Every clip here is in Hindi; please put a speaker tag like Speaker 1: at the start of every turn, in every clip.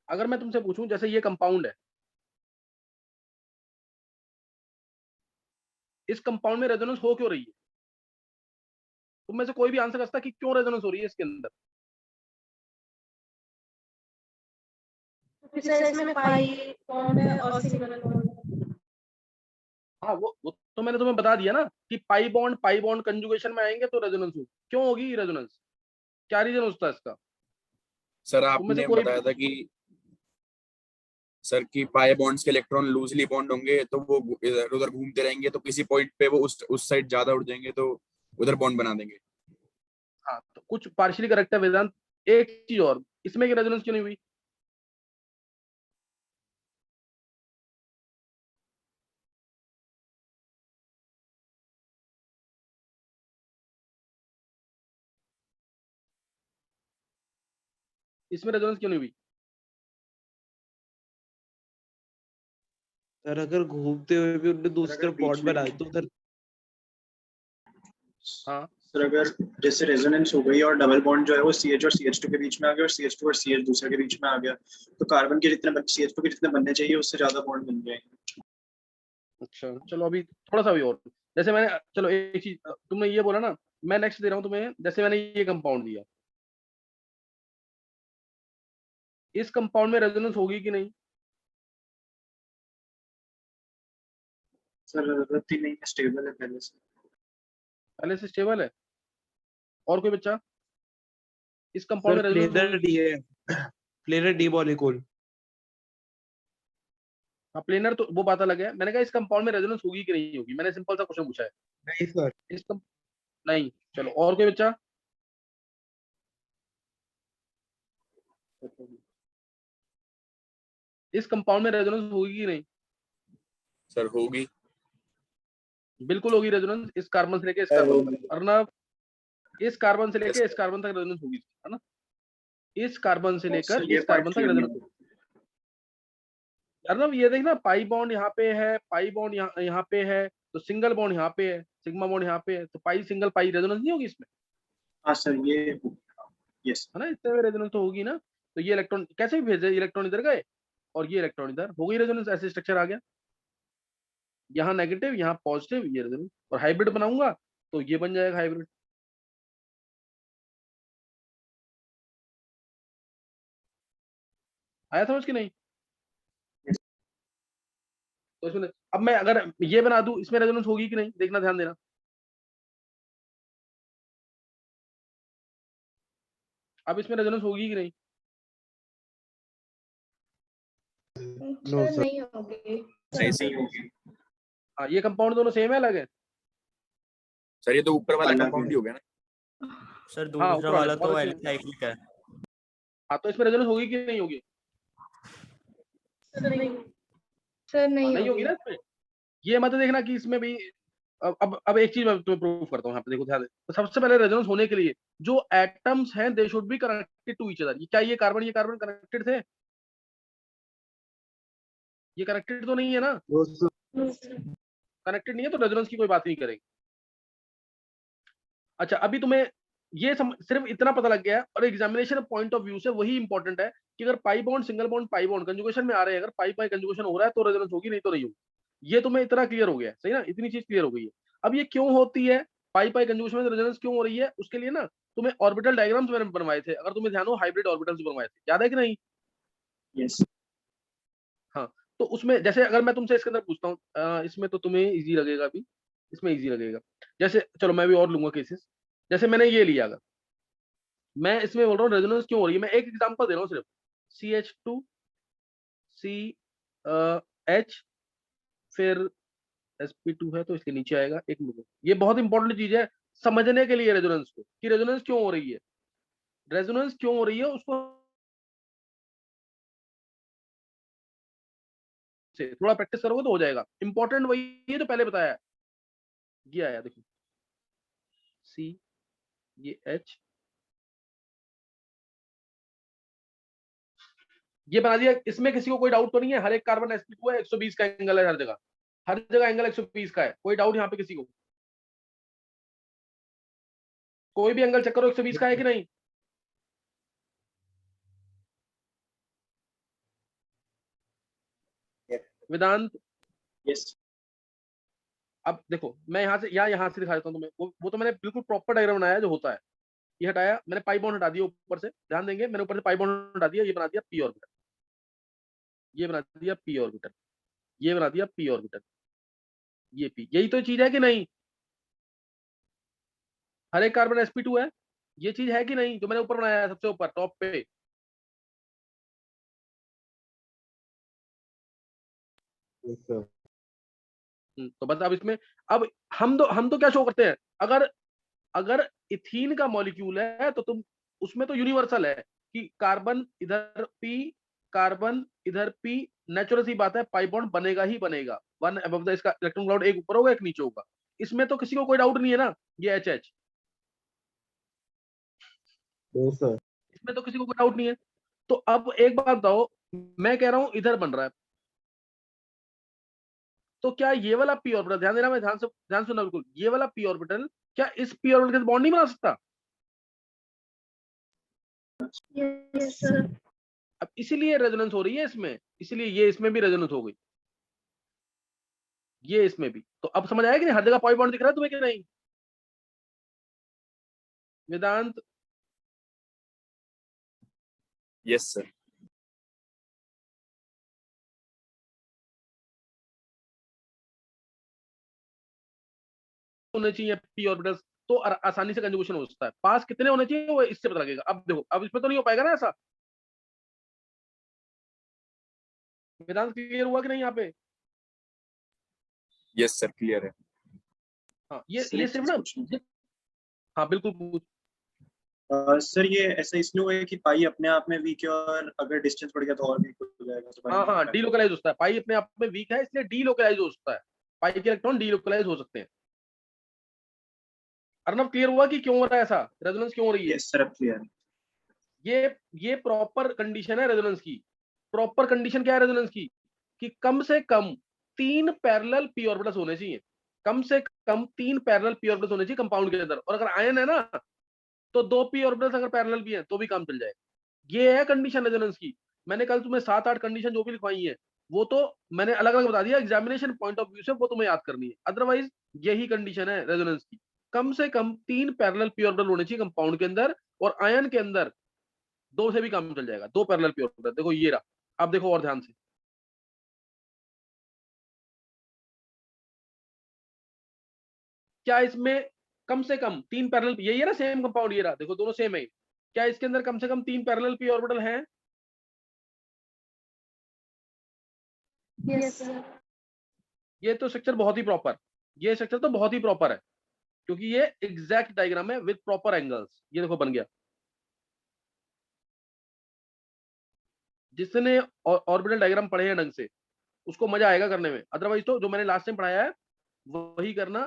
Speaker 1: अगर मैं तुमसे पूछूं जैसे ये कंपाउंड है, इस कंपाउंड में रेजोनेंस हो क्यों रही है? तुम में से कोई भी आंसर कर सकता है कि क्यों रेजोनेंस हो रही है इसके अंदर?
Speaker 2: इसमें पाई बॉन्ड है और सिंगल बॉन्ड।
Speaker 1: हाँ, वो तो मैंने तुम्हें बता दिया ना कि पाई बॉन्ड कंजुगेशन में आएंगे तो रेजोनेंस होगी। क्यों होगी रेजोनेंस? क्या रीजन होता है इसका?
Speaker 3: सर
Speaker 1: तुम में से
Speaker 3: आपने
Speaker 1: कोई
Speaker 3: बताया था कि सर की पाई बॉन्ड्स के इलेक्ट्रॉन लूजली बॉन्ड होंगे तो वो इधर उधर घूमते रहेंगे, तो किसी पॉइंट पे वो उस साइड ज्यादा उड़ जाएंगे तो उधर बॉन्ड बना देंगे।
Speaker 1: हाँ, तो कुछ पार्शियली करेक्ट है वेदांत। एक चीज और, इसमें की रेजोनेंस क्यों नहीं हुई? इसमें रेजोनेंस क्यों नहीं हुई?
Speaker 4: सर अगर घूमते हुए भी उनने दूसरी तरफ बॉन्ड बनाया तो उधर।
Speaker 1: हाँ,
Speaker 5: सर अगर जैसे रेजोनेंस हो गई और डबल बॉन्ड जो है वो CH और CH2 के बीच में आ गया और CH2 और CH दूसरे के बीच में आ गया, तो कार्बन के जितने CH2 के जितने बनने चाहिए उससे ज्यादा बॉन्ड बन जाएंगे।
Speaker 1: अच्छा चलो अभी थोड़ा सा भी और, जैसे मैंने, चलो एक चीज तुमने ये बोला ना, मैं नेक्स्ट दे रहा हूँ तुम्हें। जैसे मैंने ये कंपाउंड दिया, इस कंपाउंड में रेजोनेंस होगी कि नहीं?
Speaker 5: सर जरूरत ही नहीं है, स्टेबल है पहले से।
Speaker 1: पहले से स्टेबल है। और कोई बच्चा? इस कंपाउंड
Speaker 4: सर
Speaker 1: में रेजोनेंस
Speaker 4: प्लेनर
Speaker 1: होगी?
Speaker 4: डी है, प्लेनर डी मॉलिक्यूल।
Speaker 1: हाँ, प्लेनर तो वो पता लग गया। मैंने कहा इस कंपाउंड में रेजोनेंस होगी कि नहीं होगी, मैंने सिंपल सा क्वेश्चन पूछा है।
Speaker 4: नहीं सर।
Speaker 1: इस कम... नहीं, चलो और कोई बच्चा? इस कंपाउंड में रेजोनेंस होगी कि नहीं?
Speaker 3: सर होगी।
Speaker 1: बिल्कुल होगी रेजोनेंस। इस कार्बन से लेके इस कार्बन तक, अर्नब, इस कार्बन से लेके इस कार्बन तक रेजोनेंस होगी, है ना? इस कार्बन से लेकर
Speaker 5: सर ये
Speaker 1: इस
Speaker 5: पार्ट
Speaker 1: कार्बन तक
Speaker 5: क्लियर नहीं
Speaker 1: रेजोनेंस होगी। अर्नब ये देखना, पाई बॉन्ड यहाँ पे है, पाई बॉन्ड यहाँ पे है, तो सिंगल बॉन्ड यहाँ पे है, सिग्मा बॉन्ड यहाँ पे है, तो पाई सिंगल पाई रेजोनेंस नहीं होगी इसमें,
Speaker 5: हाँ सर ये यस।
Speaker 1: है ना? इससे में रेजोनेंस तो होगी ना। तो ये इलेक्ट्रॉन कैसे भी भेजे, इलेक्ट्रॉन इधर गए और ये इलेक्ट्रॉन इधर, हो गई रेजोनेंस। ऐसे स्ट्रक्चर आ गया, यहाँ नेगेटिव यहाँ पॉजिटिव, ये रेजोनेंस। और हाइब्रिड बनाऊंगा तो ये बन जाएगा हाइब्रिड। आया समझ कि नहीं? तो इसमें अब मैं अगर ये बना दूं, इसमें रेजोनेंस होगी कि नहीं, देखना, ध्यान देना। अब इसमें रेजोनेंस होगी कि नहीं?
Speaker 4: No sir.
Speaker 2: नहीं होगी।
Speaker 3: सही सही होगी।
Speaker 1: हाँ, ये कंपाउंड दोनों सेम है, अलग है?
Speaker 3: सर ये तो ऊपर वाला
Speaker 5: अलग
Speaker 3: कंपाउंड
Speaker 5: है।
Speaker 3: ही हो गया ना।
Speaker 6: सर
Speaker 1: हाँ,
Speaker 6: दूसरा
Speaker 1: ऊपर वाला
Speaker 6: वाला
Speaker 1: बहुत
Speaker 6: तो
Speaker 1: अच्छे।
Speaker 6: एलिसाइक्लिक है।
Speaker 1: हाँ, तो इसमें रेजोनेंस होगी कि नहीं होगी?
Speaker 2: नहीं सर,
Speaker 1: हाँ,
Speaker 2: नहीं
Speaker 1: नहीं होगी
Speaker 2: होगी।
Speaker 1: ना इसमें। ये मत देखना कि इसमें भी। अब एक चीज मैं तुम्हें प्रूव करता हूँ यहाँ पे, देखो ध्यान दे। तो सबसे पहले रेजोनेंस होने के लिए जो एटम्स हैं they should be connected to each other. क्या ये कार्बन कनेक्टेड थे? ये कनेक्टेड तो नहीं है ना?
Speaker 4: No sir.
Speaker 1: कनेक्टेड नहीं है तो रेजोनेंस की कोई बात नहीं करेंगे। अच्छा, अभी तुम्हें ये सिर्फ इतना पता लग गया है, और एग्जामिनेशन पॉइंट ऑफ व्यू से वही इंपॉर्टेंट है कि अगर pi bond single bond pi bond conjugation में आ रहे हैं, अगर पाई पाई कंजुगेशन हो रहा है तो रेजोनेंस होगी, नहीं तो नहीं होगी। ये तुम्हें इतना क्लियर हो गया है, सही ना? इतनी चीज क्लियर हो गई है। अब ये क्यों होती है, पाई पाई कंजुगेशन में रेजोनेंस क्यों हो रही है, उसके लिए ना तुम्हें ऑर्बिटल डायग्राम्स मैंने बनवाए थे, अगर तुम्हें ध्यान हो, हाइब्रिड ऑर्बिटल्स बनवाए थे, याद है कि नहीं?
Speaker 5: यस।
Speaker 1: हाँ, तो उसमें जैसे अगर मैं तुमसे इसके अंदर पूछता हूँ, इसमें तो तुम्हें इजी लगेगा अभी, इसमें इजी लगेगा। जैसे चलो मैं भी और लूंगा केसेस। जैसे मैंने ये लिया, अगर मैं इसमें बोल रहा हूँ रेजोनेंस क्यों हो रही है, मैं एक एग्जांपल दे रहा हूँ सिर्फ। CH2 CH, फिर sp2 है तो इसके नीचे आएगा एक मिनट। ये बहुत इंपॉर्टेंट चीज है समझने के लिए रेजोनेंस को, कि रेजोनेंस क्यों हो रही है। रेजोनेंस क्यों हो रही है उसको से थोड़ा प्रैक्टिस करोगे तो हो जाएगा। इंपॉर्टेंट वही है जो पहले बताया है। ये आया देखो, C, ये H, ये बना दिया। इसमें किसी को कोई डाउट तो नहीं है? हर एक कार्बन sp2 है, 120 का एंगल है हर जगह, हर जगह एंगल 120 का है। कोई डाउट यहाँ पे किसी को? कोई भी एंगल चेक करो, 120 का है कि नहीं? वेदांत
Speaker 5: यस
Speaker 1: अब देखो मैं यहाँ से दिखा देता हूँ तुम्हें, वो तो मैंने बिल्कुल प्रॉपर डायग्राम बनाया है जो होता है। ये हटाया मैंने, पाई बॉन्ड हटा दिया ऊपर से, ध्यान देंगे मैंने ऊपर से पाई बॉन्ड हटा दिया, ये बना दिया पी ऑर्बिटल, ये बना दिया पी ऑर्बिटल, ये बना दिया पी ऑर्बिटल, ये पी, यही तो चीज है कि नहीं? हर एक कार्बन sp2 है, ये चीज है कि नहीं जो मैंने ऊपर बनाया है सबसे ऊपर टॉप पे?
Speaker 4: Yes, sir.
Speaker 1: तो बस अब इसमें, अब हम तो क्या शो करते हैं, अगर इथीन का मॉलिक्यूल है तो तुम उसमें तो यूनिवर्सल है कि कार्बन इधर पी, कार्बन इधर पी, नेचुरल सी बात है पाई बॉन्ड बनेगा ही बनेगा, वन अबव द, इसका इलेक्ट्रॉन क्लाउड एक ऊपर होगा एक नीचे होगा, इसमें तो किसी को कोई डाउट नहीं है ना। ये एच
Speaker 4: No, sir.
Speaker 1: इसमें तो किसी को कोई डाउट नहीं है। तो अब एक बात बताओ, मैं कह रहा हूं इधर बन रहा है, तो क्या ये वाला पी ऑर्बिटल, ध्यान देना, मैं ध्यान सुनना बिल्कुल, ये वाला पी ऑर्बिटल क्या इस पी ऑर्बिटल के बॉन्ड नहीं बना सकता?
Speaker 2: Yes, sir.
Speaker 1: अब इसीलिए रेजोनेंस हो रही है इसमें, इसीलिए ये इसमें भी रेजोनेंस हो गई, ये इसमें भी। तो अब समझ आया कि नहीं, हर जगह पाई बॉन्ड दिख रहा है तुम्हें कि नहीं? वेदांत
Speaker 3: यस सर।
Speaker 1: होने चाहिए पी ऑर्बिटल्स, तो आसानी से कंजुगेशन हो सकता है। पास कितने होने चाहिए वो इससे पता लगेगा। अब देखो, अब इसमें तो नहीं हो पाएगा ना ऐसा। वेदांत क्लियर हुआ कि नहीं यहाँ पे?
Speaker 3: यस सर क्लियर है।
Speaker 1: हाँ ये सिर्फ ना, हाँ बिल्कुल पूछ।
Speaker 5: सर ये ऐसा इसलिए हुआ है कि पाई अपने आप में वीक है और अगर डिस्टेंस बढ़ गया तो और वीक हो जाएगा, तो
Speaker 1: हाँ हाँ डीलोकलाइज होता है, पाई अपने आप में वीक है इसलिए डीलोकलाइज हो सकता है, पाई के इलेक्ट्रॉन डीलोकलाइज हो सकते हैं। अर्नव क्लियर हुआ कि क्यों हो रहा है ऐसा, रेजोनेंस क्यों हो रही है?
Speaker 5: यस सर अब क्लियर।
Speaker 1: ये प्रॉपर कंडीशन है रेजोनेंस की। प्रॉपर कंडीशन क्या है रेजोनेंस की? कि कम से कम 3 पैरेलल पी ऑर्बिटल्स होने चाहिए, कम से कम 3 पैरेलल पी ऑर्बिटल्स होने चाहिए कंपाउंड के अंदर, और अगर आयन है ना तो 2 पी ऑर्बिटल्स अगर पैरेलल भी हैं तो भी काम चल जाएगा। ये है कंडीशन रेजोनेंस की। मैंने कल तुम्हें 7-8 कंडीशन जो भी लिखवाई है वो तो मैंने अलग अलग बता दिया, एग्जामिनेशन पॉइंट ऑफ व्यू से वो तुम्हें याद करनी है, अदरवाइज यही कंडीशन है रेजोनेंस की। कम से कम 3 पैरेलल पी ऑर्बिटल होने चाहिए कंपाउंड के अंदर, और आयन के अंदर 2 से भी काम चल जाएगा, 2 पैरेलल पी ऑर्बिटल। देखो ये रहा, अब देखो और ध्यान से, क्या इसमें कम से कम 3 पैरेलल, यही है ना सेम कंपाउंड, ये रहा देखो दोनों सेम है, क्या इसके अंदर कम से कम 3 पैरेलल पी ऑर्बिटल हैं?
Speaker 2: Yes, sir.
Speaker 1: ये तो स्ट्रक्चर बहुत ही प्रॉपर, ये स्ट्रक्चर तो बहुत ही प्रॉपर है, क्योंकि ये एग्जैक्ट डायग्राम है विद प्रॉपर एंगल्स। ये देखो बन गया। जिसने ऑर्बिटल डायग्राम पढ़े हैं ढंग से उसको मजा आएगा करने में, अदरवाइज तो जो मैंने लास्ट टाइम पढ़ाया है वही करना,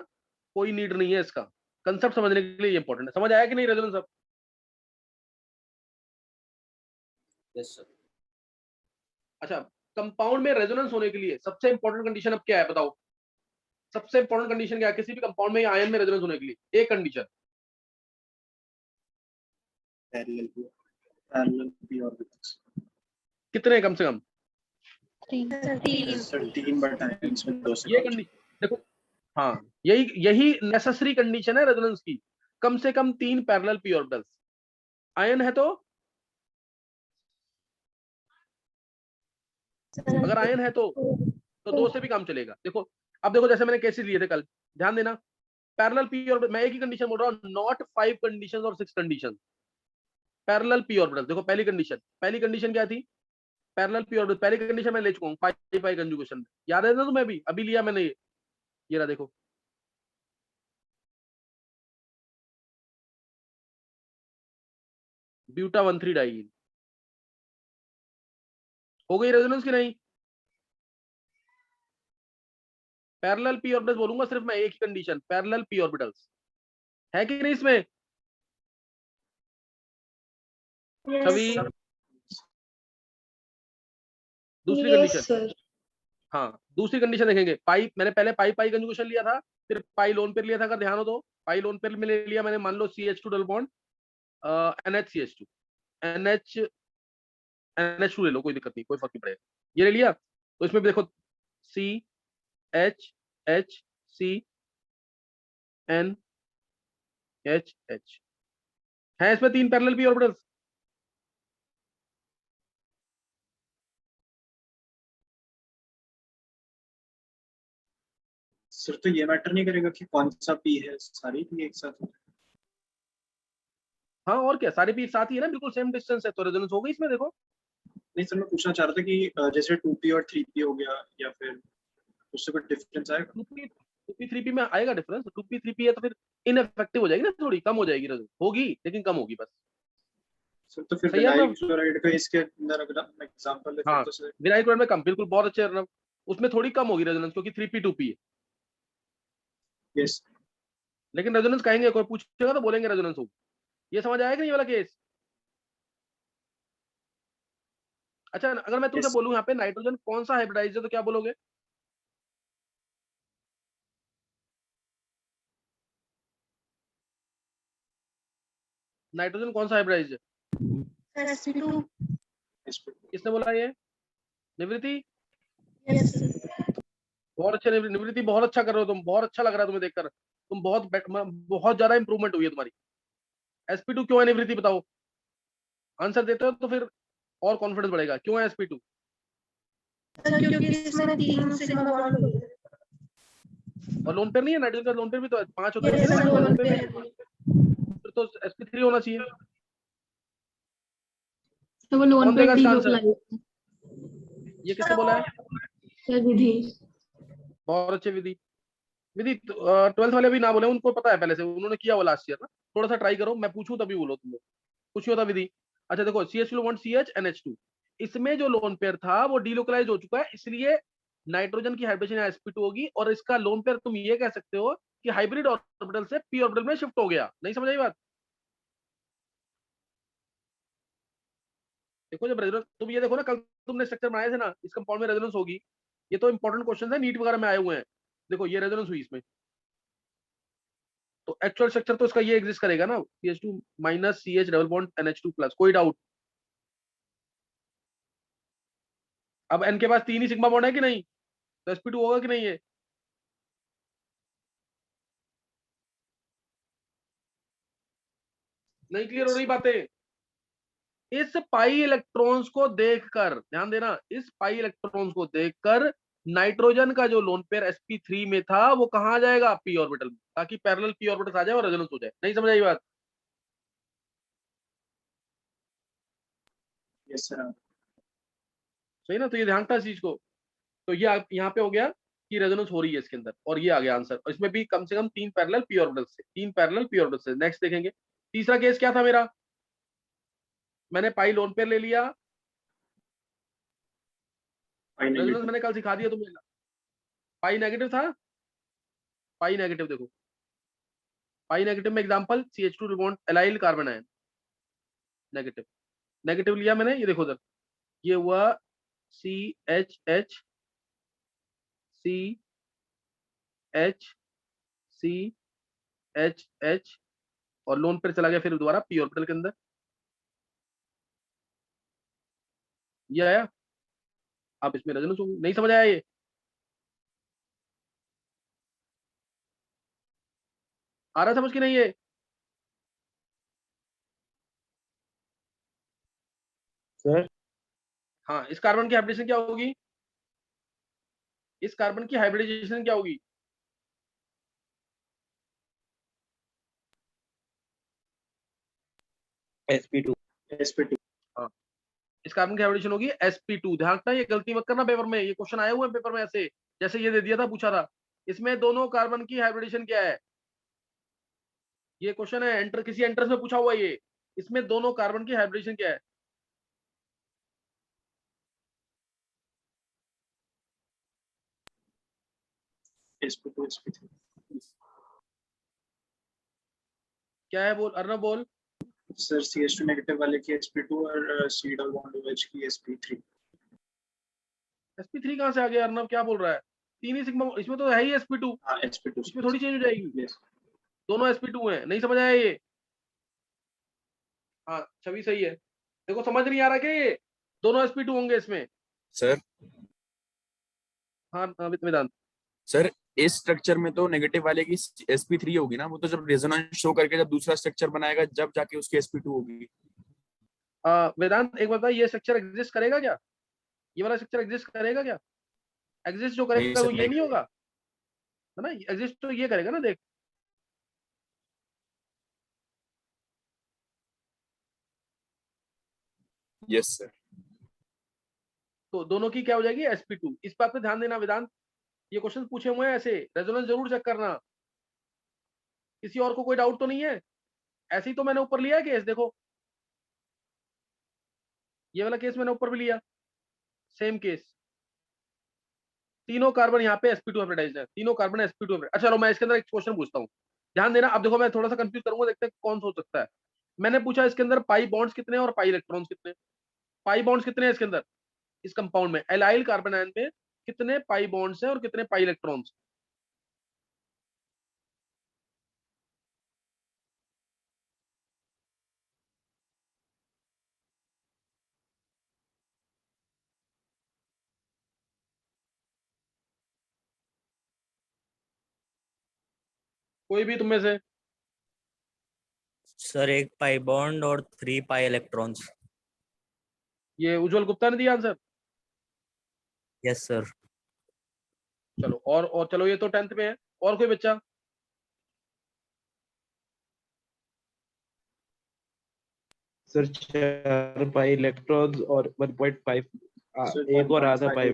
Speaker 1: कोई नीड नहीं है इसका। कंसेप्ट समझने के लिए ये इंपॉर्टेंट है। समझ आया कि नहीं रेजोनेंस सब?
Speaker 6: Yes sir.
Speaker 1: अच्छा, कंपाउंड में रेजोनेंस होने के लिए सबसे इंपॉर्टेंट कंडीशन अब क्या है बताओ? सबसे इंपॉर्टेंट कंडीशन क्या है किसी भी कंपाउंड में या आयन में रेजोनेंस होने के लिए? एक कंडीशन,
Speaker 5: पैरेलल पी ऑर्बिटल्स
Speaker 1: कितने कम से कम?
Speaker 2: 3.
Speaker 5: सर 3 टाइम्स में 2 से
Speaker 1: ये
Speaker 5: कम।
Speaker 1: कंडीशन देखो, हाँ यही नेसेसरी कंडीशन है रेजोनेंस की, कम से कम 3 पैरेलल पी ऑर्बिटल्स। आयन है तो, अगर आयन है तो 2 से भी काम चलेगा। देखो अब देखो, जैसे मैंने केसेस लिए थे कल, ध्यान देना, पैरेलल पी ऑर्बिटल, मैं एक ही कंडीशन बोल रहा हूँ, नॉट 5 कंडीशंस और 6 कंडीशंस। पैरेलल पी ऑर्बिटल, देखो पहली कंडीशन क्या थी? पैरेलल पी ऑर्बिटल, पहली कंडीशन मैं ले चुका हूँ पाई पाई कंजुगेशन में, याद है ना तुम्हें? अभी लिया मैंने ये रहा देखो, ब्यूटा 1,3 डाइईन। हो गई रेजोनेंस की नहीं? पैरेलल पी ऑर्बिटल्स बोलूंगा सिर्फ मैं, एक ही कंडीशन, पैरेलल पी ऑर्बिटल्स है कि नहीं इसमें? छवि
Speaker 2: Yes,
Speaker 1: दूसरी
Speaker 2: yes,
Speaker 1: कंडीशन,
Speaker 2: sir.
Speaker 1: हाँ दूसरी कंडीशन देखेंगे, पाई, मैंने पहले पाई पाई कंजुगेशन लिया था, फिर पाई लोन पेयर लिया था, अगर ध्यान हो तो पाई लोन पेयर में ले लिया मैंने, मान लो CH2 double bond NH NH NH2 ले लो, कोई दिक्कत नहीं, कोई फर्क नहीं पड़ेगा, ये ले लिया। तो इसमें भी देखो C H H C N H H है इसमें 3 पैरेलल पी ऑर्बिटल्स।
Speaker 5: सर तो ये मैटर नहीं करेगा कि कौन सा पी है, सारी पी एक साथ होते हैं।
Speaker 1: हाँ और क्या, सारे पी साथ ही है ना, बिल्कुल सेम डिस्टेंस है, तो रेजोनेंस हो गई इसमें। देखो
Speaker 5: नहीं सर, मैं पूछना चाह रहा था कि जैसे 2p और 3p हो गया, या फिर उससे कोई डिफरेंस आएगा?
Speaker 1: 2p 3p में आएगा डिफरेंस। 2p 3p है तो फिर इनफेक्टिव हो जाएगी ना, थोड़ी कम हो जाएगी रेजोनेंस, होगी लेकिन कम होगी बस।
Speaker 5: सर तो फिर
Speaker 1: सही है
Speaker 5: विनाइल
Speaker 1: ना?
Speaker 5: क्लोराइड का इसके अंदर अगर हम एग्जांपल ले, फिर
Speaker 1: हाँ
Speaker 5: तो सर
Speaker 1: विनाइल क्लोराइड में कम, बिल्कुल बहुत अच्छे है। उसमें थोड़ी कम होगी रेजोनेंस क्योंकि 3p 2p है,
Speaker 5: यस।
Speaker 1: लेकिन रेजोनेंस कहेंगे, कोई पूछेगा तो बोलेंगे रेजोनेंस होगी। ये समझ आएगा नहीं ये वाला केस? अच्छा अगर मैं तुमसे
Speaker 5: यस
Speaker 1: बोलूं यहाँ पे नाइट्रोजन कौन सा हाइब्रिडाइज है तो क्या बोलोगे? नाइट्रोजन कौन सा हाइब्रिडाइज है?
Speaker 2: sp2
Speaker 1: किसने बोला ये? निवृत्ति।
Speaker 2: yes sir
Speaker 1: बहुत अच्छे निवृत्ति, बहुत अच्छा कर रहे हो तुम, बहुत अच्छा लग रहा है तुम्हें देखकर। तुम बहुत ज्यादा इंप्रूवमेंट हुई है तुम्हारी। sp2 क्यों है निवृत्ति, बताओ। आंसर देते हो तो फिर और कॉन्फिडेंस बढ़ेगा। क्यों है sp2?
Speaker 2: सर क्योंकि इसमें 3 सिग्मा बॉन्ड होते हैं।
Speaker 1: और लोन पेयर नहीं है? नाइट्रोजन का लोन पेयर भी तो 5 होते
Speaker 2: यस
Speaker 1: हैं
Speaker 2: सर
Speaker 1: ना,
Speaker 2: लोन
Speaker 1: लोन
Speaker 2: पे
Speaker 1: पेयर भी। फिर तो sp3 होना चाहिए।
Speaker 7: तो वो लोन
Speaker 1: कौन
Speaker 7: पे
Speaker 1: देगा
Speaker 7: डी
Speaker 1: इसका आंसर?
Speaker 7: लोकलाइज
Speaker 1: ये किसने बोला है?
Speaker 7: सर विधि।
Speaker 1: बहुत अच्छे विधि। विधि 12th वाले भी ना बोले, उनको पता है पहले से, उन्होंने किया वो लास्ट ईयर ना। थोड़ा सा ट्राई करो, मैं पूछूं तभी बोलो तुम लोग। कुछ नहीं होता विधि। अच्छा देखो CH2 बॉन्ड CH NH2, इसमें जो लोन पेयर था वो डीलोकलाइज हो चुका है, इसलिए नाइट्रोजन की हाइब्रिडेशन यहाँ sp2 होगी, और इसका लोन पेयर तुम ये कह सकते हो कि हाइब्रिड ऑर्बिटल से p ऑर्बिटल में शिफ्ट हो गया। नहीं समझ आई बात? देखो जब रेजोनेंस, तुम ये देखो ना, कल तुमने स्ट्रक्चर बनाए थे ना, इस कंपाउंड में रेजोनेंस होगी। ये तो इंपॉर्टेंट क्वेश्चन है, नीट वगैरह में आए हुए हैं। देखो ये रेजोनेंस हुई इसमें, तो एक्चुअल स्ट्रक्चर तो इसका ये एग्जिस्ट करेगा ना, CH2 minus CH double bond NH2 plus. कोई डाउट? अब n के पास 3 ही सिग्मा बॉन्ड है कि नहीं, तो sp2 होगा कि नहीं? ये नहीं क्लियर हो रही बातें? इस पाई इलेक्ट्रॉन्स को देखकर, ध्यान देना, इस पाई इलेक्ट्रॉन्स को देखकर नाइट्रोजन का जो लोन पेयर sp3 में था वो कहां आ जाएगा? p ऑर्बिटल में, ताकि पैरेलल p ऑर्बिटल आ जाए और रेजोनेंस हो जाए। नहीं समझ आई बात?
Speaker 5: Yes sir.
Speaker 1: सही ना? तो ये ध्यान था इस चीज को। तो ये यहाँ पे हो गया कि रेजोनेंस हो रही है इसके अंदर, और ये आ गया आंसर। और इसमें भी कम से कम 3 पैरेलल p ऑर्बिटल से, 3 पैरेलल p ऑर्बिटल से। नेक्स्ट देखेंगे। तीसरा केस क्या था मेरा? मैंने पाई लोन पेयर ले लिया,
Speaker 5: आई
Speaker 1: रेजोनेंस
Speaker 5: नेगेटिव।
Speaker 1: मैंने कल सिखा दिया तुम्हें। पाई नेगेटिव था, पाई नेगेटिव देखो, पाई नेगेटिव में example CH2 bond allyl carbon ion negative. Negative लिया मैंने, ये देखो उधर, ये हुआ CH CH CH और लोन पेयर चला गया फिर दोबारा p ऑर्बिटल के अंदर। ये आया। अब इसमें रेजोनेंस होगी। नहीं समझ आया ये? आ रहा समझ कि नहीं ये?
Speaker 4: सर
Speaker 1: हाँ, इस कार्बन की हाइब्रिडेशन क्या होगी? इस कार्बन की हाइब्रिडाइजेशन क्या होगी?
Speaker 6: sp2
Speaker 5: sp2।
Speaker 1: हाँ, इस कार्बन की हाइब्रिडेशन होगी sp2। ध्यान रखना, ये गलती मत करना पेपर में, ये क्वेश्चन आए हुए हैं पेपर में ऐसे, जैसे ये दे दिया था, पूछा था। इसमें दोनों कार्बन की हाइब्रिडेशन क्या है? ये क्वेश्चन है, एंटर किसी एंट्रेंस में पूछा हुआ है ये। इसमें दोनों कार्बन की हाइब्रिडेशन क्या है?
Speaker 5: sp2 sp3।
Speaker 1: क्या है? बोल अर्नब बोल।
Speaker 5: सर CH2 नेगेटिव वाले की sp2 और C डबल बॉन्ड OH की sp3।
Speaker 1: sp3 कहां से आ गया अर्नब, क्या बोल रहा है? 3 ही सिग्मा, इसमें तो है ही sp2,
Speaker 5: हाँ sp2।
Speaker 1: इसमें थोड़ी चेंज हो जाएगी।
Speaker 5: यस।
Speaker 1: दोनों sp2 हैं। नहीं समझ आया ये? हाँ छवि सही है। देखो समझ नहीं आ रहा क्या? ये दोनों sp2 होंगे इसमें।
Speaker 3: सर
Speaker 1: हाँ वेदांत।
Speaker 3: सर इस स्ट्रक्चर में तो नेगेटिव वाले की sp3 होगी ना, वो तो जब रेजोनेंस शो करके जब दूसरा स्ट्रक्चर बनाएगा जब जाके उसकी sp2 होगी।
Speaker 1: वेदांत एक बात बता, ये स्ट्रक्चर एग्जिस्ट करेगा क्या? ये वाला स्ट्रक्चर एग्जिस्ट करेगा क्या? एग्जिस्ट जो
Speaker 3: नहीं
Speaker 1: करेगा वो
Speaker 3: सर,
Speaker 1: ये नहीं होगा, है ना? एग्जिस्ट तो ये करेगा ना, देख।
Speaker 3: Yes sir.
Speaker 1: तो दोनों की क्या हो जाएगी, sp2। इस बात पे ध्यान देना वेदांत, ये क्वेश्चन पूछे हुए हैं ऐसे, रेजोनेंस जरूर चेक करना। किसी और को कोई डाउट तो नहीं है? ऐसे ही तो मैंने ऊपर लिया है केस, देखो ये वाला केस मैंने ऊपर भी लिया, सेम केस। तीनों कार्बन यहाँ पे sp2 हाइब्रिडाइज्ड है, तीनों कार्बन sp2 हाइब्रिड। अच्छा चलो मैं इसके अंदर एक क्वेश्चन पूछता हूँ, ध्यान देना। अब देखो मैं थोड़ा सा कंफ्यूज करूंगा, देखते हैं कौन सोच सकता है। मैंने पूछा इसके अंदर पाई बॉन्ड्स कितने हैं और पाई इलेक्ट्रॉन्स कितने। पाई बॉन्ड्स कितने हैं इसके अंदर, इस कंपाउंड में एलाइल कार्बन आयन में कितने पाई बॉन्ड्स हैं और कितने पाई इलेक्ट्रॉन्स। कोई भी तुम में से?
Speaker 6: सर 1 पाई बॉन्ड और 3 पाई इलेक्ट्रॉन्स।
Speaker 1: ये उज्जवल गुप्ता ने दिया आंसर।
Speaker 6: Yes sir.
Speaker 1: चलो और चलो ये तो 10th में है, और कोई बच्चा?
Speaker 4: सर 4 पाई इलेक्ट्रॉन्स और 1.5
Speaker 5: Sir,
Speaker 4: एक और आधा
Speaker 5: 1.5
Speaker 4: पाई।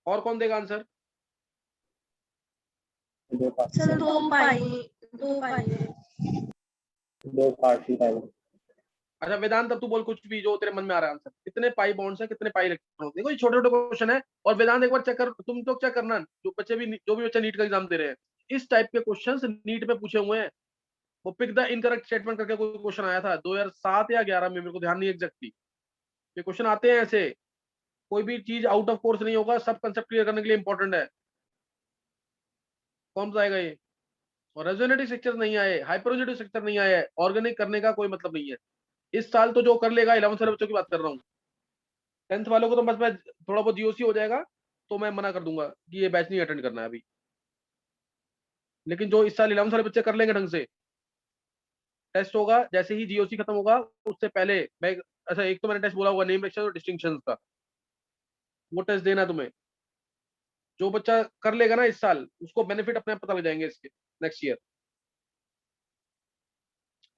Speaker 1: और कौन देगा आंसर?
Speaker 2: सर 2 पाई है।
Speaker 1: अच्छा वेदांत अब तू बोल कुछ भी जो तेरे मन में आ रहा है आंसर। कितने पाई बॉन्ड्स है, कितने पाई इलेक्ट्रॉन। देखो ये छोटे छोटे क्वेश्चन है, और वेदांत एक बार चेक कर, तुम तो चेक करना, जो भी बच्चा नीट का एग्जाम दे रहे हैं, इस टाइप के क्वेश्चंस नीट में पूछे हुए हैं। वो पिक द इनकरेक्ट स्टेटमेंट करके कोई क्वेश्चन आया था 2007 या 11 में, मेरे को ध्यान नहीं एग्जैक्टली। ये क्वेश्चन आते हैं ऐसे, कोई भी चीज आउट ऑफ कोर्स नहीं होगा, सब कंसेप्ट क्लियर करने के लिए इंपॉर्टेंट है। कौन सा आएगा ये? और रेजोनेटिव स्ट्रक्चर नहीं आए, हाइपरोजेटिव स्ट्रक्चर नहीं आया है, ऑर्गेनिक करने का कोई मतलब नहीं है। इस साल तो जो कर लेगा 11th वाले बच्चों की बात कर रहा हूँ, 10th वालों को तो बस मैं थोड़ा बहुत जीओसी हो जाएगा तो मैं मना कर दूंगा कि ये बैच नहीं अटेंड करना है अभी। लेकिन जो इस साल 11th वाले बच्चे कर लेंगे ढंग से, टेस्ट होगा जैसे ही जीओसी खत्म होगा उससे पहले मैं, अच्छा एक तो मैंने टेस्ट बोला होगा नेम रिएक्शन और डिस्टिंक्शन का, वो टेस्ट देना तुम्हें। जो बच्चा कर लेगा ना इस साल, उसको बेनिफिट अपने आप पता लग जाएंगे इसके नेक्स्ट ईयर।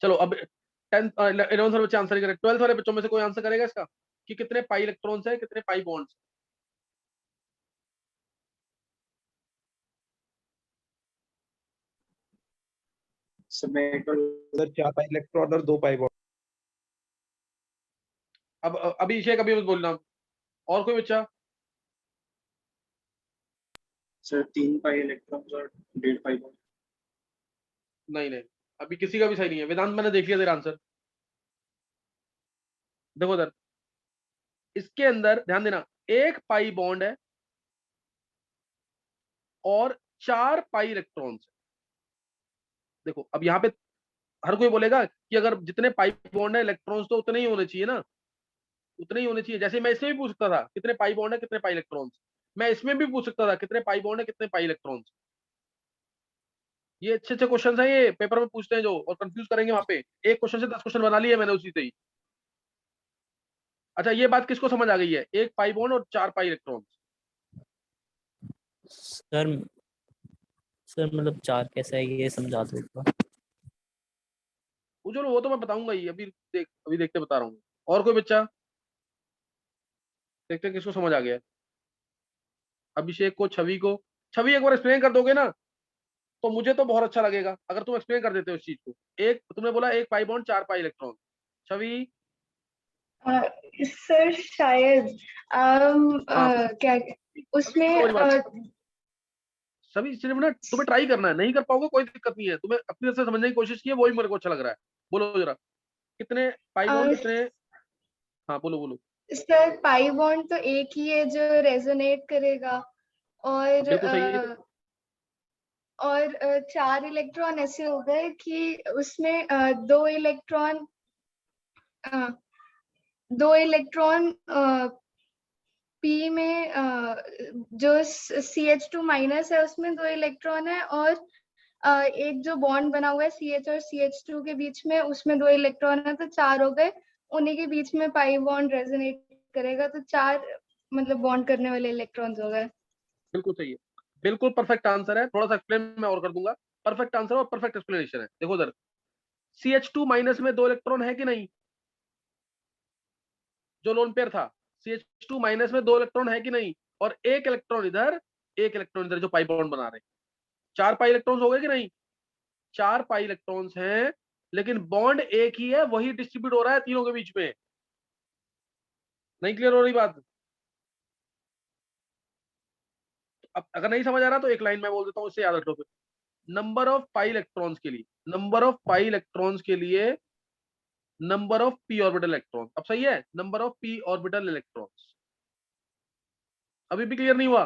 Speaker 1: चलो अब 10th 11th वाले बच्चे आंसर करें, 12th वाले बच्चों में से कोई आंसर करेगा इसका कि कितने पाई इलेक्ट्रॉन्स है, कितने पाई बॉन्ड्स?
Speaker 5: सर मैं एक बार
Speaker 4: सर 4 पाई इलेक्ट्रॉन और 2 पाई बॉन्ड।
Speaker 1: अब अभिषेक अभी मत बोलना। और कोई बच्चा?
Speaker 5: सर 3 पाई इलेक्ट्रॉन्स और 1.5 पाई बॉन्ड।
Speaker 1: नहीं नहीं, अभी किसी का भी सही नहीं है वेदांत, मैंने देख लिया तेरा आंसर। देखो इधर, इसके अंदर ध्यान देना, 1 पाई बॉन्ड है और 4 पाई इलेक्ट्रॉन्स। देखो अब यहाँ पे हर कोई बोलेगा कि अगर जितने पाई बॉन्ड है इलेक्ट्रॉन्स तो उतने ही होने चाहिए ना, उतने ही होने चाहिए। जैसे मैं इसमें भी पूछ सकता था कितने पाई बॉन्ड है, कितने पाई इलेक्ट्रॉन्स। मैं इसमें भी पूछ सकता था कितने पाई बॉन्ड है, कितने पाई इलेक्ट्रॉन्स। ये अच्छे अच्छे क्वेश्चन है, ये पेपर में पूछते हैं जो, और कंफ्यूज करेंगे वहां पे। एक क्वेश्चन से 10 क्वेश्चन बना लिए मैंने उसी से ही। अच्छा ये बात किसको समझ आ गई है, 1 पाई बॉन्ड और 4 पाई इलेक्ट्रॉन्स?
Speaker 6: सर सर मतलब 4 कैसा है ये समझा दो एक बार।
Speaker 1: वो तो मैं बताऊंगा ही, अभी देखते बता रहा हूँ। और कोई बच्चा? देखते हैं किसको समझ आ गया। अभिषेक को, छवि को। छवि एक बार एक्सप्लेन कर दोगे ना तो मुझे तो बहुत अच्छा लगेगा, अगर तुम एक्सप्लेन कर देते हो इस चीज को। एक तुमने बोला 1 पाई बॉन्ड 4 पाई इलेक्ट्रॉन। छवि?
Speaker 2: सर शायद
Speaker 1: हाँ,
Speaker 2: क्या उसमें
Speaker 1: सभी सिर्फ ना तुम्हें ट्राई करना है, नहीं कर पाओगे कोई दिक्कत नहीं है, तुम्हें अपनी तरफ से समझने की कोशिश की है, वही मेरे को अच्छा लग रहा है। बोलो जरा, कितने पाई बॉन्ड, कितने? हाँ बोलो बोलो।
Speaker 2: सर पाई बॉन्ड तो एक ही है जो रेजोनेट करेगा, और
Speaker 1: बिल्कुल सही है।
Speaker 2: और 4 इलेक्ट्रॉन ऐसे हो गए कि उसमें 2 इलेक्ट्रॉन पी में जो CH2 माइनस है उसमें 2 इलेक्ट्रॉन है, और एक जो बॉन्ड बना हुआ है CH और CH2 के बीच में, उसमें 2 इलेक्ट्रॉन है, तो 4 हो गए। उन्हीं के बीच में पाई बॉन्ड रेजोनेट करेगा, तो 4 मतलब बॉन्ड करने वाले इलेक्ट्रॉन्स हो गए।
Speaker 1: बिल्कुल सही है, बिल्कुल परफेक्ट आंसर है। थोड़ा सा एक्सप्लेन मैं और कर दूंगा। परफेक्ट आंसर और परफेक्ट एक्सप्लेनेशन है। देखो उधर CH2 माइनस में 2 इलेक्ट्रॉन है कि नहीं, जो लोन पेयर था, CH2 माइनस में 2 इलेक्ट्रॉन है कि नहीं, और एक इलेक्ट्रॉन इधर, एक इलेक्ट्रॉन इधर, जो पाई बॉन्ड बना रहे हैं। 4 पाई इलेक्ट्रॉन्स हो गए कि नहीं? 4 पाई इलेक्ट्रॉन्स हैं, लेकिन बॉन्ड एक ही है, वही डिस्ट्रीब्यूट हो रहा है तीनों के बीच में। नहीं क्लियर हो रही बात? अब अगर नहीं समझ आ रहा तो एक लाइन में बोल देता हूं, इससे याद रखो। नंबर ऑफ पाई इलेक्ट्रॉन्स के लिए, नंबर ऑफ पाई इलेक्ट्रॉन्स के लिए number of p orbital electron. अब सही है, number of p orbital electrons. अभी भी क्लियर नहीं हुआ?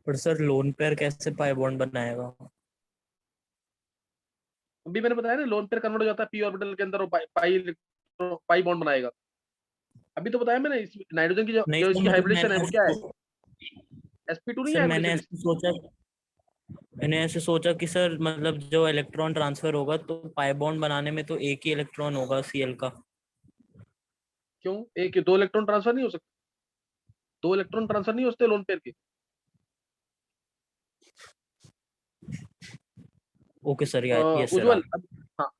Speaker 6: पर सर लोन पेयर कैसे पाई बॉन्ड बनाएगा?
Speaker 1: अभी मैंने बताया ना, लोन पेयर कन्वर्ट हो जाता है पी ऑर्बिटल के अंदर, और पाई बॉन्ड बनाएगा। अभी तो बताया मैंने, नाइट्रोजन की
Speaker 6: नहीं
Speaker 1: जो
Speaker 6: सर,
Speaker 1: इसकी
Speaker 6: मतलब
Speaker 1: हाइब्रिडेशन है वो क्या है? sp2 नहीं है
Speaker 6: सर
Speaker 1: हाइब्रिडेशन इसकी।
Speaker 6: मैंने ऐसे सोचा कि सर मतलब जो इलेक्ट्रॉन ट्रांसफर होगा तो पाई बॉन्ड बनाने में तो एक ही इलेक्ट्रॉन होगा Cl का।
Speaker 1: क्यों? एक 2 इलेक्ट्रॉन ट्रांसफर नहीं हो सकते? 2 इलेक्ट्रॉन ट्रांसफर नहीं होते लोन पेयर के?
Speaker 6: ओके सर, यार यस सर
Speaker 1: उज्जवल
Speaker 6: आप।
Speaker 1: हाँ,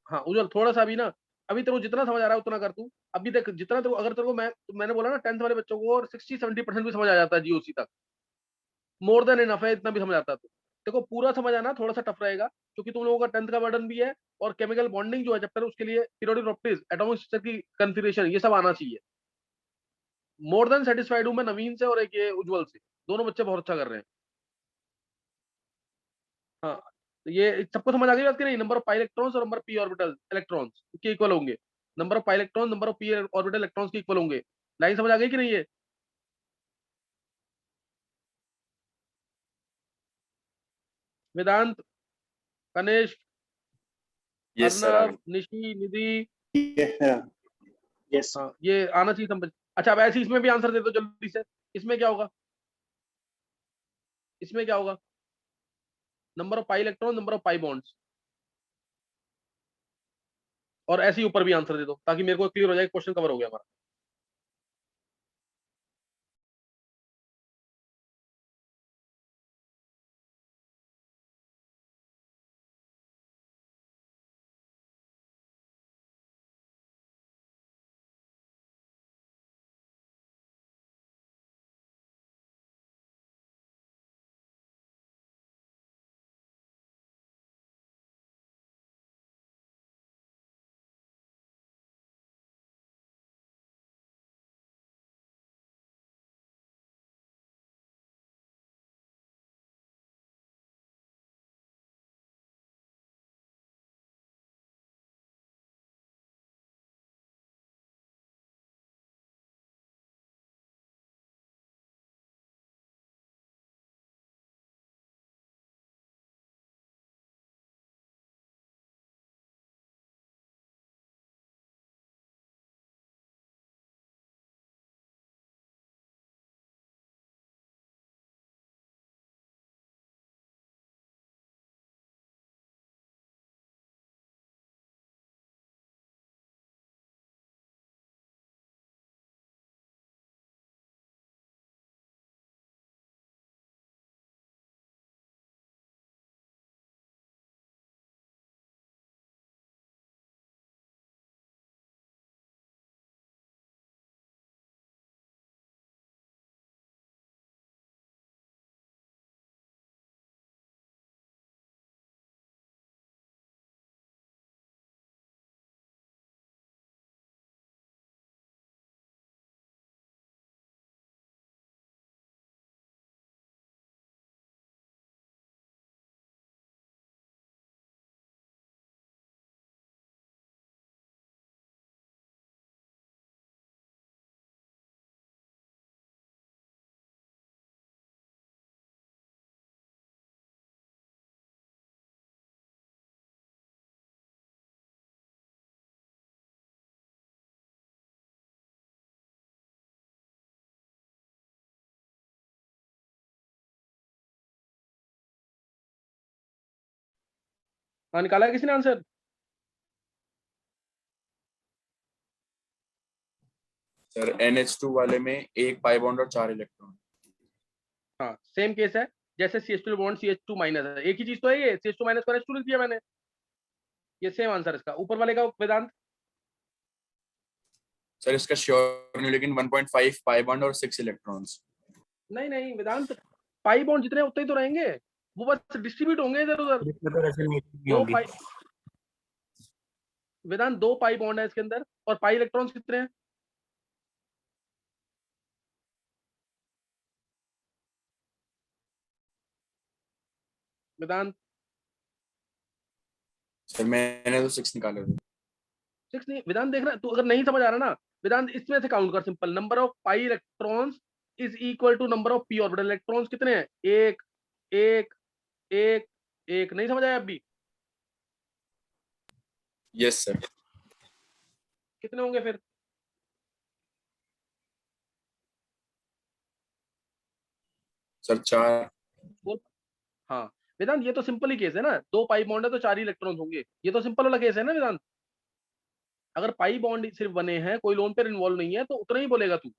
Speaker 1: हाँ उज्जवल, थोड़ा सा अभी ना, अभी तेरे को जितना समझ आ रहा है उतना कर तू। अभी देख, जितना तेरे को, अगर तेरे को मैंने बोला ना 10th वाले बच्चों को 60-70% भी समझ आ जाता है जीओसी तक, मोर देन इनफ है, इतना भी समझ आता है तो। देखो पूरा समझ आना थोड़ा सा टफ रहेगा, क्योंकि तुम लोगों का 10th का बर्डन भी है, और केमिकल बॉन्डिंग जो है चैप्टर, उसके लिए पीरियोडिक प्रॉपर्टीज, एटॉमिक स्ट्रक्चर की कन्फिगरेशन, ये सब आना चाहिए। मोर देन सेटिस्फाइड हूं मैं नवीन से और एक ये उज्जवल से, दोनों बच्चे बहुत अच्छा कर रहे हैं। हाँ, तो ये सबको समझ आ गई बात कि नहीं? नंबर ऑफ पाई इलेक्ट्रॉन्स और नंबर पी ऑर्बिटल इलेक्ट्रॉन्स के इक्वल होंगे। Number of pi electron number of p orbital electrons के इक्वल होंगे। लाइन समझ आ गई कि नहीं ये? वेदांत, कनिष्क,
Speaker 3: यस सर, आ
Speaker 1: अर्नव,
Speaker 3: गए।
Speaker 1: निशि, निधि,
Speaker 5: यस।
Speaker 1: हाँ ये आना चाहिए समझ। अच्छा अब ऐसे इसमें भी आंसर दे दो जल्दी से। इसमें क्या होगा? इसमें क्या होगा? Number of pi electron number of pi bonds, और ऐसे ही ऊपर भी आंसर दे दो, ताकि मेरे को क्लियर हो जाए, क्वेश्चन कवर हो गया हमारा। हाँ, निकाला है किसी ने आंसर?
Speaker 3: सर NH2 वाले में एक पाई बॉन्ड और 4 इलेक्ट्रॉन।
Speaker 1: हाँ, सेम केस है जैसे CH2 बॉन्ड CH2 माइनस है, एक ही चीज तो है ये, CH2 माइनस को NH2 लिख दिया मैंने, ये सेम आंसर इसका। ऊपर वाले का वेदांत?
Speaker 3: सर इसका श्योर नहीं, लेकिन 1.5 पाई बॉन्ड और 6 इलेक्ट्रॉन्स।
Speaker 1: नहीं नहीं वेदांत, पाई बॉन्ड जितने उतने ही तो रहेंगे, वो बस डिस्ट्रीब्यूट होंगे इधर उधर।
Speaker 6: इसमें तो रेजोनेटिव भी
Speaker 1: दो
Speaker 6: होगी।
Speaker 1: पाई, वेदांत 2 पाई बॉन्ड है इसके अंदर, और पाई इलेक्ट्रॉन्स कितने हैं? वेदांत?
Speaker 3: सर मैंने तो 6 निकाले थे।
Speaker 1: 6 नहीं वेदांत, देखना तू अगर नहीं समझ आ रहा ना वेदांत, इसमें से काउंट कर simple, number of pi electrons is equal to number of p orbital. Electrons कितने हैं? एक एक एक एक। नहीं समझ आया अभी?
Speaker 3: Yes sir.
Speaker 1: कितने होंगे फिर?
Speaker 3: सर 4।
Speaker 1: बोल। हाँ वेदांत, ये तो सिंपल ही केस है ना, 2 पाई बॉन्ड है तो 4 ही इलेक्ट्रॉन्स होंगे, ये तो सिंपल वाला केस है ना वेदांत। अगर पाई बॉन्ड सिर्फ बने हैं, कोई लोन पेयर इन्वॉल्व नहीं है, तो उतना ही बोलेगा तू।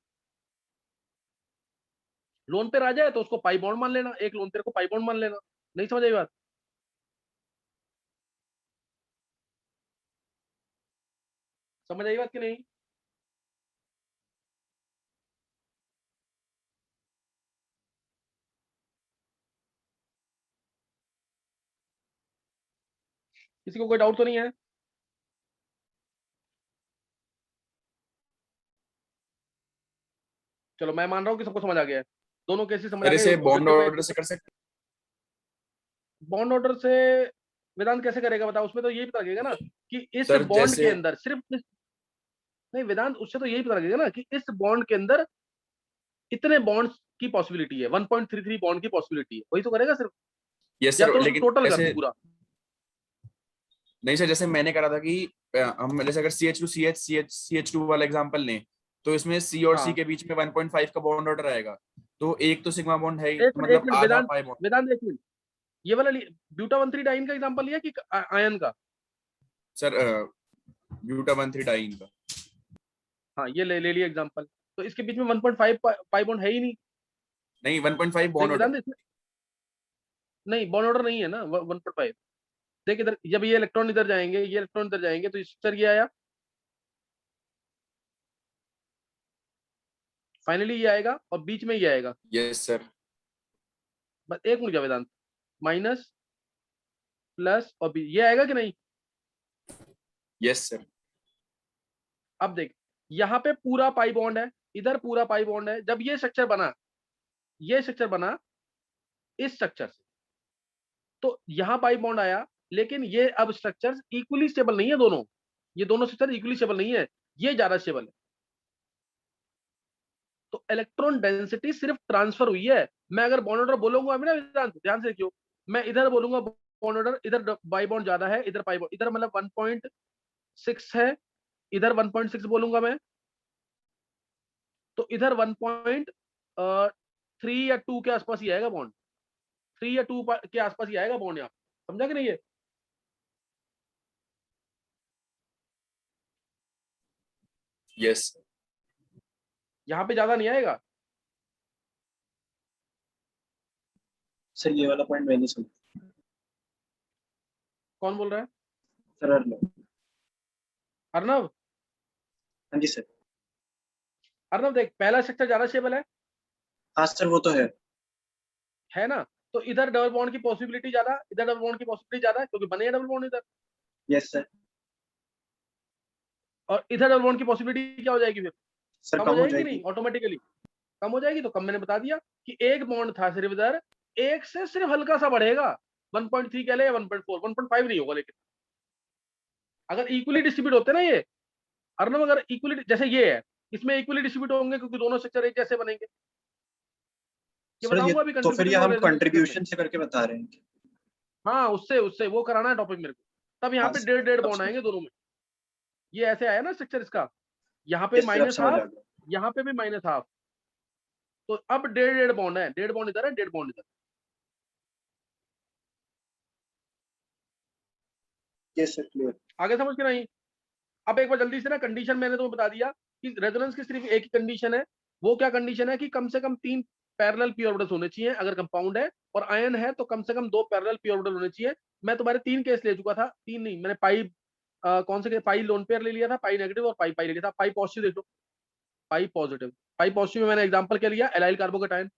Speaker 1: लोन पेयर आ जाए तो उसको पाई बॉन्ड मान लेना, एक लोन पेयर को पाई बॉन्ड मान लेना। नहीं समझ आई बात? समझ आई बात कि नहीं? किसी को कोई डाउट तो नहीं है? चलो मैं मान रहा हूँ कि सबको समझ आ गया है, दोनों केसेस समझ आ
Speaker 3: सर
Speaker 1: गए।
Speaker 3: इसे बॉन्ड ऑर्डर से कर सकते
Speaker 1: बॉन्ड ऑर्डर से वेदांत कैसे करेगा बता? उसमें तो यही पता लगेगा ना कि इस
Speaker 3: सर
Speaker 1: बॉन्ड
Speaker 3: जैसे
Speaker 1: के अंदर सिर्फ नहीं वेदांत, उससे तो यही पता लगेगा ना कि इस बॉन्ड के अंदर इतने बॉन्ड्स की पॉसिबिलिटी है, 1.33 बॉन्ड की पॉसिबिलिटी है, वही तो करेगा सिर्फ।
Speaker 3: यस
Speaker 1: या
Speaker 3: सर,
Speaker 1: तो
Speaker 3: लेकिन
Speaker 1: टोटल कर
Speaker 3: जैसे
Speaker 1: दो पूरा।
Speaker 3: नहीं सर, जैसे मैंने करा था कि हम जैसे अगर CH2 वाला एग्जांपल लें, तो इसमें C और C
Speaker 1: हाँ,
Speaker 3: के बीच में 1.5 का बॉन्ड ऑर्डर आएगा, तो एक तो सिग्मा बॉन्ड है ही,
Speaker 1: एक
Speaker 3: तो
Speaker 1: मिनट एक
Speaker 3: मतलब
Speaker 1: मिनट
Speaker 3: आधा
Speaker 1: वेदांत,
Speaker 3: पाई बॉन्ड।
Speaker 1: वेदांत एक मिनट, ये वाला ब्यूटा 1,3 डाइन का एग्जांपल लिया कि आयन का?
Speaker 3: सर ब्यूटा 1,3 डाइन का।
Speaker 1: हाँ, ये ले लिया एग्जांपल, तो इसके बीच में 1.5 पाई बॉन्ड है ही नहीं।
Speaker 3: नहीं 1.5
Speaker 1: देख
Speaker 3: बॉन्ड ऑर्डर।
Speaker 1: वेदांत, इसमें नहीं बॉन्ड ऑर्डर नहीं है ना 1.5। देख इधर, जब ये इलेक्ट्रॉन इधर जाएंगे, ये इलेक्ट्रॉन इधर जाएंगे, तो स्ट्रक्चर ये आया, फाइनली ये आएगा और बीच में ये आएगा।
Speaker 3: Yes sir.
Speaker 1: बस एक मिनट वेदांत, माइनस प्लस और बी, ये आएगा कि नहीं?
Speaker 3: Yes sir.
Speaker 1: अब देख, यहाँ पे पूरा पाई बॉन्ड है, इधर पूरा पाई बॉन्ड है। जब ये स्ट्रक्चर बना, ये स्ट्रक्चर बना इस स्ट्रक्चर से, तो यहाँ पाई बॉन्ड आया, लेकिन ये अब स्ट्रक्चर इक्वली स्टेबल नहीं है दोनों, ये दोनों स्ट्रक्चर इक्वली स्टेबल नहीं है, ये ज्यादा स्टेबल है। तो इलेक्ट्रॉन डेंसिटी सिर्फ ट्रांसफर हुई है। मैं अगर बॉन्ड ऑर्डर बोलूंगा अभी ना वेदांत, ध्यान से देखियो, मैं इधर बोलूंगा बॉन्ड ऑर्डर, इधर बाई बॉन्ड ज्यादा है, इधर पाई बॉन्ड, इधर मतलब 1.6 है, इधर 1.6 बोलूंगा मैं, तो इधर 1.3 या 2 के आसपास ही आएगा बॉन्ड, 3 या 2 के आसपास ही आएगा बॉन्ड यहाँ। समझा कि नहीं? है
Speaker 3: यस।
Speaker 1: यहाँ पे ज्यादा नहीं आएगा।
Speaker 5: सर ये वाला पॉइंट मैं नहीं समझ।
Speaker 1: कौन बोल रहा है?
Speaker 5: सर अर्नव।
Speaker 1: अर्नव?
Speaker 5: हाँ जी सर।
Speaker 1: अर्नव देख, पहला स्ट्रक्चर ज्यादा स्टेबल
Speaker 5: हाँ सर वो तो
Speaker 1: है ना? तो इधर डबल बॉन्ड की पॉसिबिलिटी ज्यादा, इधर डबल बॉन्ड की पॉसिबिलिटी ज्यादा है, क्योंकि बने हैं डबल बॉन्ड इधर,
Speaker 5: यस सर।
Speaker 1: और इधर डबल बॉन्ड की पॉसिबिलिटी क्या हो जाएगी फिर?
Speaker 5: सर
Speaker 1: कम हो जाएगी नहीं? ऑटोमेटिकली कम हो जाएगी। तो कम मैंने बता दिया कि एक बॉन्ड था सिर्फ इधर, एक से सिर्फ हल्का सा बढ़ेगा, 1.3 कह ले या 1.4, 1.5 नहीं होगा। लेकिन अगर इक्वली डिस्ट्रीब्यूट होते ना ये अर्नव, अगर इक्वली जैसे ये है, इसमें इक्वली डिस्ट्रीब्यूट होंगे क्योंकि दोनों स्ट्रक्चर एक जैसे बनेंगे। ये
Speaker 5: सर ये
Speaker 1: बताऊंगा अभी
Speaker 5: तो फिर ये
Speaker 1: कंट्रीब्यूटिंग
Speaker 5: हम
Speaker 1: और रेजोनेंस में।
Speaker 5: कंट्रीब्यूशन से करके बता रहे हैं।
Speaker 1: हाँ, उससे उससे वो कराना है टॉपिक मेरे को। तब यहाँ
Speaker 5: हाँ
Speaker 1: पे
Speaker 5: सर,
Speaker 1: 1.5
Speaker 5: अब
Speaker 1: बॉन्ड
Speaker 5: समझ
Speaker 1: आएंगे दोनों में। ये ऐसे आया ना स्ट्रक्चर इसका, यहाँ पे
Speaker 5: यस सर, अब
Speaker 1: माइनस
Speaker 5: समझ आ
Speaker 1: हाफ,
Speaker 5: गया।
Speaker 1: यहाँ पे भी माइनस हाफ, तो अब 1.5 बॉन्ड है, 1.5 बॉन्ड इधर है, 1.5 बॉन्ड इधर।
Speaker 5: Yes sir clear.
Speaker 1: आगे समझ के नहीं? अब एक बार जल्दी से ना कंडीशन मैंने तुम्हें बता दिया कि रेजोनेंस की सिर्फ एक ही कंडीशन है। वो क्या कंडीशन है कि कम से कम 3 पैरेलल पी ऑर्बिटल्स होने चाहिए अगर कंपाउंड है, और आयन है तो कम से कम 2 पैरेलल पी ऑर्बिटल होने चाहिए। मैं तुम्हारे 3 केस ले चुका था, 3 नहीं, मैंने पाई कौन से पाई लोन पेयर ले लिया था, पाई नेगेटिव और पाई पाई ले लिया था। पाई पॉजिटिव देख लो, पाई पॉजिटिव। पाई पॉजिटिव में मैंने एग्जांपल क्या लिया, एलाइल कार्बोकेटायन,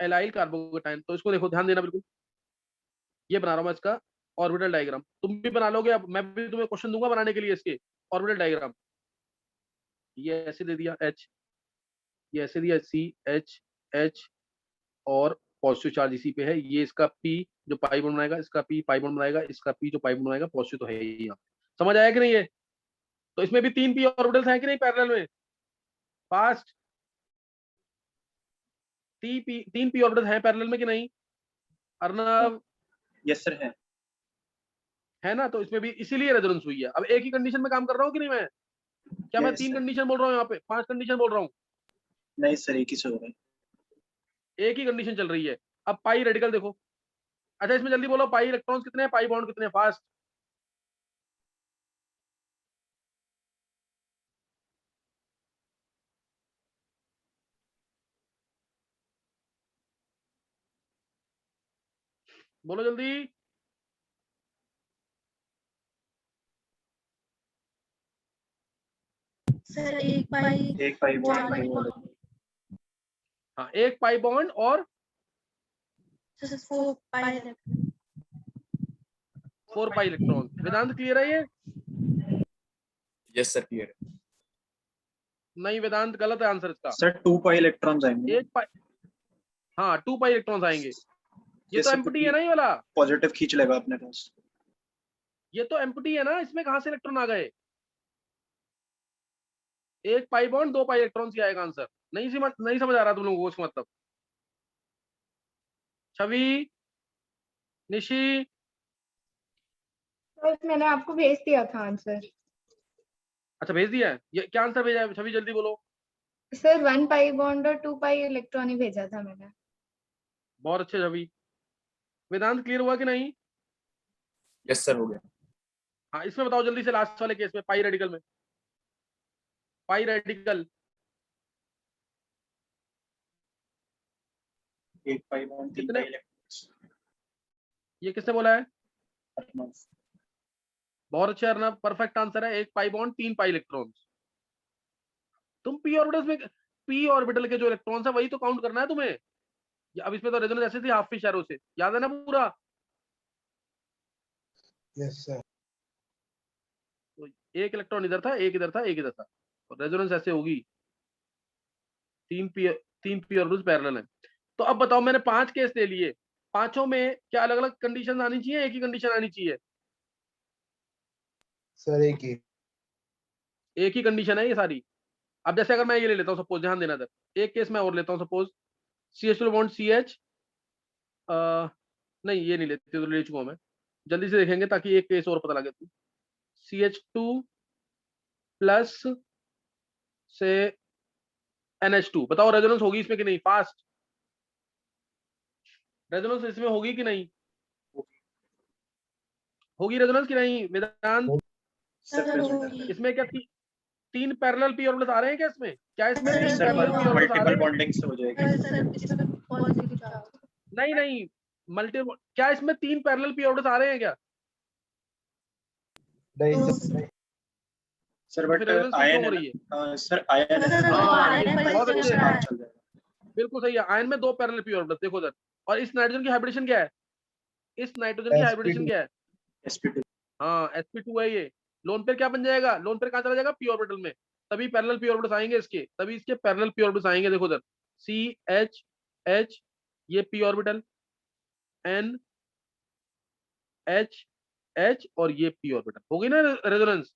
Speaker 1: एलाइल कार्बोकेटायन। तो इसको देखो, ध्यान देना बिल्कुल, ये बना रहा हूं मैं इसका ऑर्बिटल डायग्राम, तुम भी बना लोगे। अब मैं भी तुम्हें क्वेश्चन दूंगा बनाने के लिए इसके ऑर्बिटल डायग्राम। ये ऐसे दे दिया H, ये ऐसे दिया CH और पॉजिटिव चार्ज इसी पे है। ये इसका P जो पाई बॉन्ड बनाएगा, इसका P पाई बॉन्ड बनाएगा, इसका P जो पाई बॉन्ड बनाएगा, पॉजिटिव तो है ही यहाँ। समझ आया कि नहीं? ये तो इसमें भी 3 p ऑर्बिटल्स हैं कि नहीं पैरेलल में? फास्ट 3 p ऑर्बिटल्स हैं पैरेलल में कि नहीं अर्नव?
Speaker 5: यस सर है
Speaker 1: ना? तो इसमें भी इसीलिए रेजोनेंस हुई है। अब एक ही कंडीशन में काम कर रहा हूँ कि नहीं मैं? क्या मैं
Speaker 5: Yes,
Speaker 1: 3
Speaker 5: sir.
Speaker 1: कंडीशन बोल रहा हूँ यहाँ पे, 5 कंडीशन बोल रहा हूँ?
Speaker 5: नहीं सर एक ही से हो रहा है।
Speaker 1: एक ही कंडीशन चल रही है। अब पाई रेडिकल देखो। अच्छा इसमें जल्दी बोलो, पाई इलेक्ट्रॉन्स कितने हैं, पाई बॉन्ड कितने हैं? फास्ट बोलो जल्दी।
Speaker 7: सर एक पाई
Speaker 5: एक पाई बॉन्ड
Speaker 1: हाँ, एक पाई बॉन्ड और
Speaker 7: 4 pi electron.
Speaker 1: 4 pi electron. Vedant clear है ये?
Speaker 3: यस सर क्लियर है।
Speaker 1: नहीं वेदांत गलत है आंसर इसका।
Speaker 5: सर 2 पाई इलेक्ट्रॉन्स आएंगे।
Speaker 1: एक पाई, हाँ 2 पाई इलेक्ट्रॉन्स आएंगे। ये तो एम्प्टी है ना ये वाला,
Speaker 5: पॉजिटिव खींच लेगा अपने पास।
Speaker 1: ये तो एम्प्टी है ना, इसमें कहां से इलेक्ट्रॉन आ गए? एक पाई बॉन्ड 2 पाई इलेक्ट्रॉन ही आएगा आंसर। नहीं समझ आ रहा तुम लोगों को इसका मतलब? छवि, निशी,
Speaker 2: तो मैंने आपको भेज दिया था आंसर।
Speaker 1: अच्छा भेज दिया है। ये क्या आंसर भेजा है? छवि जल्दी बोलो।
Speaker 2: सर 1 पाई बॉन्ड और 2 पाई इलेक्ट्रॉन ही भेजा था मैंने।
Speaker 1: बहुत अच्छे छवि। वेदांत क्लियर हुआ कि नहीं?
Speaker 3: यस सर हो गया।
Speaker 1: हाँ इसमें बताओ जल्दी से, लास्ट वाले केस में पाई रेडिकल में। पाई रेडिकल
Speaker 5: एक पाई बॉन्ड 3
Speaker 1: कितने?
Speaker 5: Pi electrons.
Speaker 1: ये किसने बोला है?
Speaker 5: अर्नव।
Speaker 1: बहुत अच्छे अर्नव, परफेक्ट आंसर है। एक पाई बॉन्ड 3 पाई इलेक्ट्रॉन। तुम पी ऑर्बिटल्स में, पी ऑर्बिटल के जो इलेक्ट्रॉन्स है वही तो काउंट करना है तुम्हें। अब इसमें तो रेजोनेंस ऐसे थी हाफ फिश एरो से, याद है ना पूरा?
Speaker 4: Yes sir.
Speaker 1: तो एक इलेक्ट्रॉन इधर था, एक इधर था, एक इधर था, और रेजोनेंस ऐसे होगी। 3 पी ऑर्बिटल्स पैरेलल हैं। तो अब बताओ, मैंने 5 केस ले लिए, पांचों में क्या अलग अलग कंडीशन आनी चाहिए, एक ही कंडीशन आनी चाहिए?
Speaker 4: सर एक
Speaker 1: ही कंडीशन है ये सारी। अब जैसे अगर मैं ये ले लेता हूँ सपोज, ध्यान देना इधर, एक केस मैं और लेता हूँ सपोज, CH2 बॉन्ड CH, नहीं ये नहीं लेते, तो ले चुका हूं मैं। जल्दी से देखेंगे ताकि एक केस और पता लगे। CH2 प्लस से NH2, बताओ रेजोनेंस होगी इसमें कि नहीं? फास्ट रेजोनेंस इसमें होगी कि नहीं? होगी रेजोनेंस कि नहीं वेदांत? इसमें क्या 3 पैरेलल पी ऑर्बिटल्स आ रहे हैं क्या इसमें? क्या इसमें 3 पैरेलल पी ऑर्बिटल्स आ रहे
Speaker 5: मल्टीपल
Speaker 1: हैं?
Speaker 5: बॉन्डिंग से हो जाएगी।
Speaker 1: नहीं मल्टी, क्या इसमें 3 पैरेलल पी ऑर्बिटल्स आ रहे हैं क्या?
Speaker 4: नहीं
Speaker 5: सर
Speaker 1: फिर
Speaker 5: बट
Speaker 1: रेजोनेंस क्यों
Speaker 5: आयन
Speaker 1: हो
Speaker 5: है
Speaker 1: रही है?
Speaker 5: ना सर आयन है।
Speaker 1: हाँ, बहुत अच्छे।
Speaker 5: चल जाएगा।
Speaker 1: बिल्कुल सही है, आयन में 2 पैरेलल पी ऑर्बिटल्स। देखो उधर, और इस नाइट्रोजन की हाइब्रिडेशन क्या है? इस नाइट्रोजन की हाइब्रिडेशन क्या है?
Speaker 5: sp2।
Speaker 1: हाँ sp2 है ये। लोन पेयर क्या बन जाएगा? लोन पेयर कहाँ चला जाएगा? पी ऑर्बिटल में। तभी पैरेलल पी ऑर्बिटल्स आएंगे इसके, तभी इसके पैरेलल पी ऑर्बिटल्स आएंगे। देखो उधर CH ये पी ऑर्बिटल, NH और ये पी ऑर्बिटल, हो गई ना रेजोनेंस?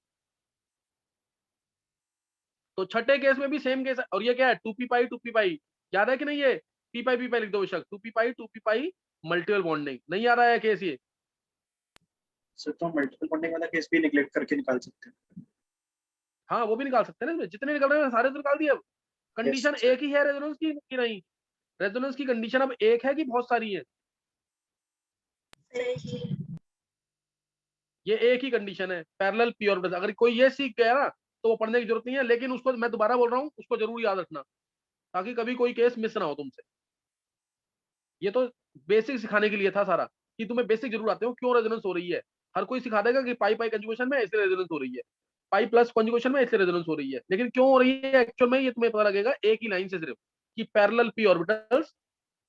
Speaker 1: तो छठे केस में भी सेम केस है। और ये क्या है? 2p पाई 2p पाई, याद है कि नहीं? ये p पाई लिख दो बेशक, 2p पाई मल्टीपल बॉन्डिंग। नहीं याद आया केस ये?
Speaker 5: सर तो मल्टीपल बॉन्डिंग वाला केस भी निगलेक्ट करके निकाल सकते हैं।
Speaker 1: हाँ वो भी निकाल सकते हैं ना, इसमें जितने निकल रहे हैं सारे तो निकाल दिए। अब कंडीशन एक ही है रेजोनेंस की कि नहीं? रेजोनेंस की कंडीशन अब एक है कि बहुत सारी है? ये एक ही कंडीशन है, पैरेलल p ऑर्बिटल्स। अगर कोई ये सीख गया ना तो वो पढ़ने की जरूरत नहीं है, लेकिन उसको मैं दोबारा बोल रहा हूँ, उसको जरूर याद रखना ताकि कभी कोई केस मिस ना हो तुमसे। ये तो बेसिक सिखाने के लिए था सारा, कि तुम्हें बेसिक जरूर आते हो क्यों रेजोनेंस हो रही है। हर कोई सिखा देगा कि पाई पाई कंजुगेशन में इसलिए रेजोनेंस हो रही है, पाई प्लस कंजुगेशन में इसलिए रेजोनेंस हो रही है, लेकिन क्यों हो रही है एक्चुअल में ये तुम्हें पता लगेगा एक ही लाइन से सिर्फ, कि पैरेलल p ऑर्बिटल्स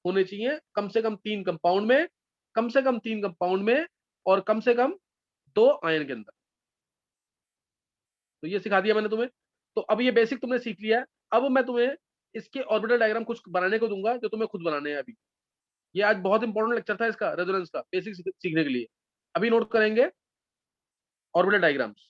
Speaker 1: होने चाहिए कम से कम 3 कंपाउंड में, कम से कम 3 कंपाउंड में, और कम से कम 2 आयन के अंदर। तो ये सिखा दिया मैंने तुम्हें। तो अब ये बेसिक तुमने सीख लिया है। अब मैं तुम्हें इसके ऑर्बिटल डायग्राम कुछ बनाने को दूंगा जो तुम्हें खुद बनाने हैं अभी। ये आज बहुत इंपॉर्टेंट लेक्चर था इसका, रेजोनेंस का बेसिक सीखने के लिए। अभी नोट करेंगे ऑर्बिटल डायग्राम्स।